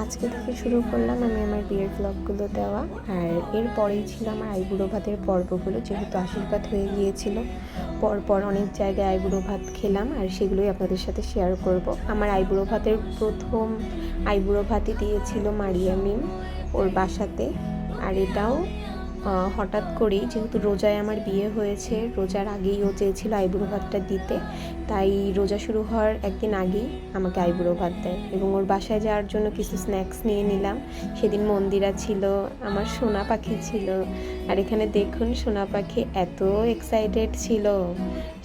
আজকে থেকে শুরু করলাম আমি আমার বিয়ের ব্লগগুলো দেওয়া। আর এরপরেই ছিল আমার আইবুড়ো ভাতের পর্বগুলো, যেহেতু আশীর্বাদ হয়ে গিয়েছিল। পরপর অনেক জায়গায় আইবুড়ো ভাত খেলাম আর সেগুলোই আপনাদের সাথে শেয়ার করব। আমার আইবুড়ো ভাতের প্রথম আইবুড়ো ভাতই দিয়েছিল মারিয়া মিম ওর বাসাতে। আর এটাও হঠাৎ করেই, যেহেতু রোজায় আমার বিয়ে হয়েছে, রোজার আগেই ও চেয়েছিল আইবুড়ো ভাতটা দিতে, তাই রোজা শুরু হওয়ার একদিন আগেই আমাকে আইবুড়ো ভাত দেয়। এবং ওর বাসায় যাওয়ার জন্য কিছু স্ন্যাক্স নিয়ে নিলাম। সেদিন মন্দিরা ছিল, আমার সোনা পাখি ছিল। আর এখানে দেখুন সোনা পাখি এত এক্সাইটেড ছিল,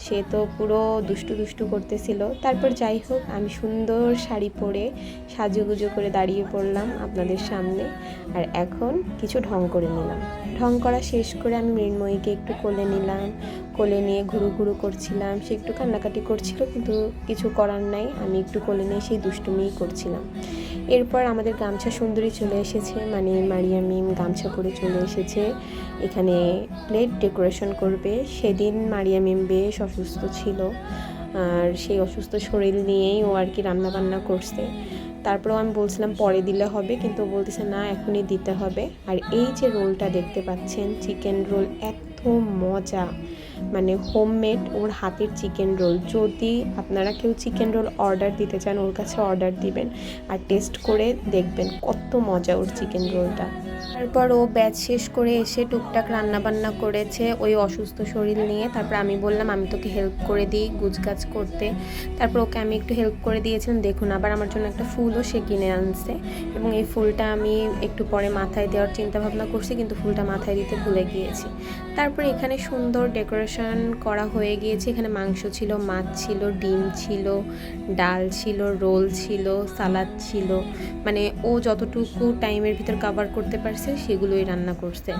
সে তো পুরো দুষ্টু দুষ্টু করতেছিল। তারপর যাই হোক, আমি সুন্দর শাড়ি পরে সাজুগুজু করে দাঁড়িয়ে পড়লাম আপনাদের সামনে। আর এখন কিছু ঢং করে নিলাম। ঢং করা শেষ করে আমি মৃন্ময়ীকে একটু কোলে নিলাম। কোলে নিয়ে ঘুরু ঘুরু করছিলাম। সে একটু কান্নাকাটি করছিল, কিন্তু কিছু করার নাই, আমি একটু কোলে নিয়ে সেই দুষ্টুমিই করছিলাম। এরপর আমাদের গামছা সুন্দরী চলে এসেছে, মানে মারিয়া মিম গামছা পরে চলে এসেছে এখানে প্লেট ডেকোরেশন করবে। সেদিন মারিয়া মিম বেশ অসুস্থ ছিল, আর সেই অসুস্থ শরীর নিয়েই ও আর কি রান্নাবান্না করছে। তারপরেও আমি বলছিলাম পরে দিলে হবে, কিন্তু বলতেছে না এখনই দিতে হবে। আর এই যে রোলটা দেখতে পাচ্ছেন, চিকেন রোল, এত মজা, মানে হোমমেড ওর হাতের চিকেন রোল। যদি আপনারা কেউ চিকেন রোল অর্ডার দিতে চান, ওর কাছে অর্ডার দিবেন আর টেস্ট করে দেখবেন কত মজা ওর চিকেন রোলটা। তারপর ও ব্যাচ শেষ করে এসে টুকটাক রান্নাবান্না করেছে ওই অসুস্থ শরীর নিয়ে। তারপর আমি বললাম আমি তোকে হেল্প করে দিই গুছগাছ করতে। তারপর ওকে আমি একটু হেল্প করে দিয়েছিলাম। দেখুন আবার আমার জন্য একটা ফুলও সে কিনে আনছে, এবং এই ফুলটা আমি একটু পরে মাথায় দেওয়ার চিন্তা ভাবনা করছি, কিন্তু ফুলটা মাথায় দিতে ভুলে গিয়েছি। তারপর এখানে সুন্দর ডেকোরেশন করা হয়ে গিয়েছে। এখানে মাংস ছিল, মাছ ছিল, ডিম ছিল, ডাল ছিল, রোল ছিল, সালাদ ছিল, মানে ও যতটুকু টাইমের ভিতর কভার করতে পারছে সেগুলোই রান্না করছে।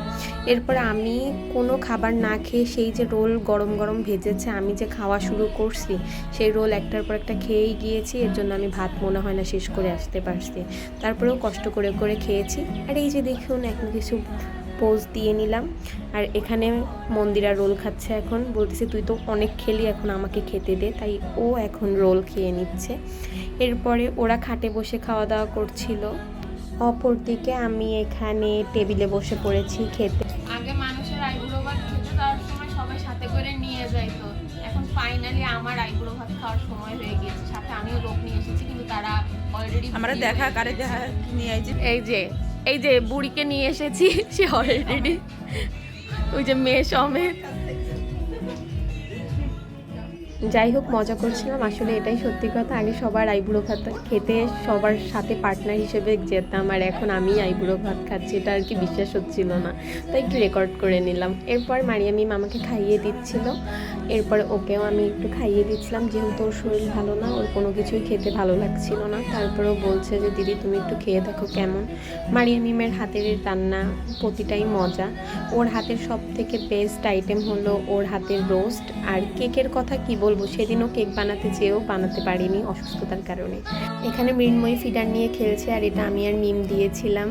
এরপর আমি কোনো খাবার না খেয়ে, সেই যে রোল গরম গরম ভেজেছে, আমি যে খাওয়া শুরু করছি, সেই রোল একটার পর একটা খেয়েই গিয়েছি। এর জন্য আমি ভাত মনে হয় না শেষ করে আসতে পারছি, তারপরেও কষ্ট করে করে খেয়েছি। আর এই যে দেখুন এখন কিছু পোজ দিয়ে নিলাম। আর এখানে মন্দিরা রোল খাচ্ছে, এখন বলতেছে তুই তো অনেক খেলি, এখন আমাকে খেতে দে, তাই ও এখন রোল খেয়ে নিচ্ছে। এরপরে ওরা খাটে বসে খাওয়া দাওয়া করছিল। অপরদিকে আমি এখানে টেবিলে বসে পড়েছি খেতে। আগে মানুষের আইবুড়ো ভাত খেতে যাওয়ার সময় সবাই সাথে করে নিয়ে যাইতো, এখন ফাইনালি আমার আইবুড়ো ভাত খাওয়ার সময় হয়ে গিয়েছে। সাথে আমিও লোক নিয়ে এসেছি, কিন্তু তারা অলরেডি আমরা দেখা কারে দেখা নিয়ে আইছি। এই যে বুড়িকে নিয়ে এসেছি, সে অলরেডি ওই যে মেয়ে সমেত। যাই হোক, মজা করছিলাম, আসলে এটাই সত্যি কথা। আগে সবার আইবুড়ো ভাত খেতে সবার সাথে পার্টনার হিসেবে যেতাম, আর এখন আমি আইবুড়ো ভাত খাচ্ছি, এটা আর কি বিশ্বাস হচ্ছিল না, তাই একটু রেকর্ড করে নিলাম। এরপর মারিয়া মিম আমাকে খাইয়ে দিচ্ছিল, এরপর ওকেও আমি একটু খাইয়ে দিচ্ছিলাম, যেহেতু ওর শরীর ভালো না, ওর কোনো কিছুই খেতে ভালো লাগছিল না। তারপরেও বলছে যে দিদি তুমি একটু খেয়ে দেখো কেমন। মারিয়া মিমের হাতের রান্না প্রতিটাই মজা। ওর হাতের সব থেকে বেস্ট আইটেম হলো ওর হাতের রোস্ট। আর কেকের কথা কি বলবো, সেদিনও কেক বানাতে চেয়েও বানাতে পারিনি অসুস্থতার কারণে। এখানে মৃন্ময়ী ফিডার নিয়ে খেলছে, আর এটা আমি আর মিম দিয়েছিলাম,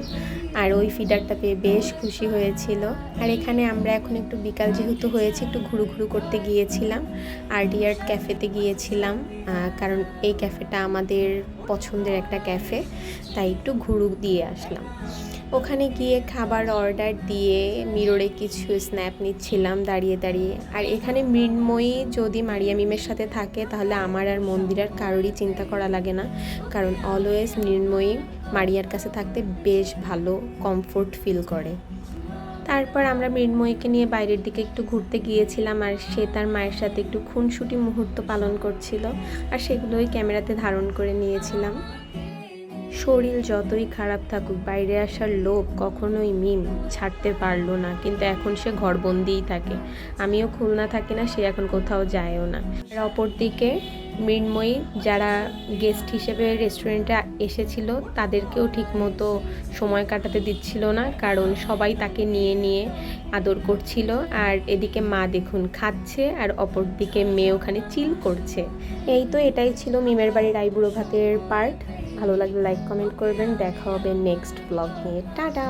আর ওই ফিডারটা পেয়ে বেশ খুশি হয়েছিল। আর এখানে আমরা এখন একটু বিকাল যেহেতু হয়েছে, একটু ঘুরু ঘুরু করতে গিয়েছিলাম, আরডিআর ক্যাফেতে গিয়েছিলাম, কারণ এই ক্যাফেটা আমাদের পছন্দের একটা ক্যাফে, তাই একটু ঘুরু দিয়ে আসলাম। ওখানে গিয়ে খাবার অর্ডার দিয়ে মিররে কিছু স্ন্যাপ নিচ্ছিলাম দাঁড়িয়ে দাঁড়িয়ে। আর এখানে মৃন্ময়ী যদি মারিয়া মিমের সাথে থাকে, তাহলে আমার আর মন্দিরার কারোরই চিন্তা করা লাগে না, কারণ অলওয়েজ মৃন্ময়ী মারিয়ার কাছে থাকতে বেশ ভালো কমফোর্ট ফিল করে। তারপর আমরা মৃন্ময়ীকে নিয়ে বাইরের দিকে একটু ঘুরতে গিয়েছিলাম, আর সে তার মায়ের সাথে একটু খুনসুটি মুহূর্ত পালন করছিল, আর সেগুলোই ক্যামেরাতে ধারণ করে নিয়েছিলাম। শরীর যতই খারাপ থাকুক, বাইরে আসার লোভ কখনোই মিম ছাড়তে পারলো না, কিন্তু এখন সে ঘরবন্দিই থাকে। আমিও খুলনা থাকি না, সে এখন কোথাও যায়ও না। আর অপরদিকে মৃন্ময়ী যারা গেস্ট হিসেবে রেস্টুরেন্টে এসেছিল, তাদেরকেও ঠিকমতো সময় কাটাতে দিচ্ছিল না, কারণ সবাই তাকে নিয়ে নিয়ে আদর করছিল। আর এদিকে মা দেখুন খাচ্ছে, আর অপরদিকে মেয়ে ওখানে চিল করছে। এই তো এটাই ছিল মিমের বাড়ির আইবুড়ো ভাতের পার্ট। ভালো লাগলে লাইক কমেন্ট করবেন। দেখা হবে নেক্সট ব্লগ নিয়ে। টাটা।